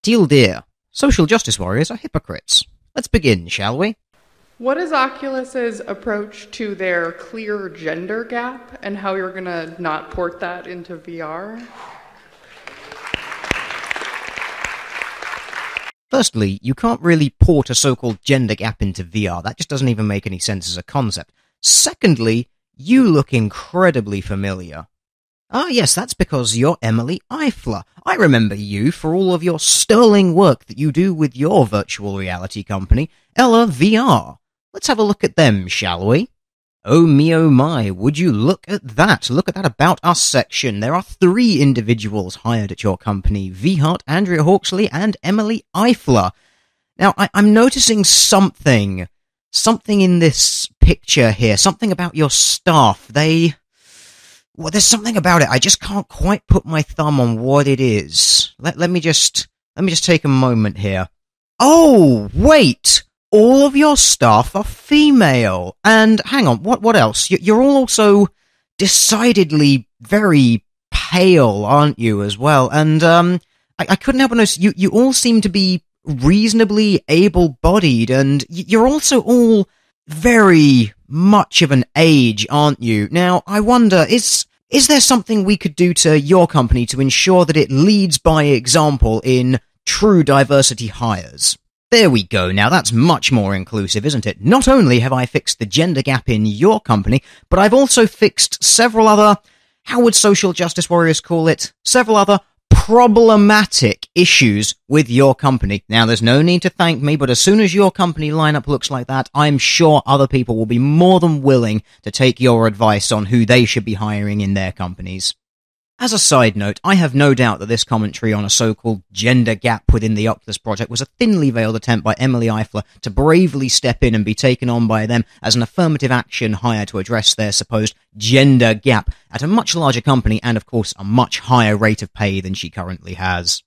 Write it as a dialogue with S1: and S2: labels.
S1: Deal dear, social justice warriors are hypocrites. Let's begin, shall we?
S2: What is Oculus's approach to their clear gender gap, and how you're going to not port that into VR?
S1: Firstly, you can't really port a so-called gender gap into VR. That just doesn't even make any sense as a concept. Secondly, you look incredibly familiar. Ah, yes, that's because you're Emily Eifler. I remember you for all of your sterling work that you do with your virtual reality company, Ella VR. Let's have a look at them, shall we? Oh me, oh my, would you look at that? Look at that About Us section. There are 3 individuals hired at your company, Vhart, Andrea Hawksley, and Emily Eifler. Now, I'm noticing something in this picture here, something about your staff. Well, there's something about it. I just can't quite put my thumb on what it is. Let me just take a moment here. Oh, wait! All of your staff are female. And hang on, what else? You're all also decidedly very pale, aren't you, as well? And I couldn't help but notice you all seem to be reasonably able-bodied, and you're also all very much of an age, aren't you? Now, I wonder, is there something we could do to your company to ensure that it leads by example in true diversity hires? There we go. Now, that's much more inclusive, isn't it? Not only have I fixed the gender gap in your company, but I've also fixed several other, how would social justice warriors call it? Several other problematic issues with your company. Now, there's no need to thank me, but as soon as your company lineup looks like that, I'm sure other people will be more than willing to take your advice on who they should be hiring in their companies. As a side note, I have no doubt that this commentary on a so-called gender gap within the Oculus project was a thinly veiled attempt by Emily Eifler to bravely step in and be taken on by them as an affirmative action hire to address their supposed gender gap at a much larger company and, of course, a much higher rate of pay than she currently has.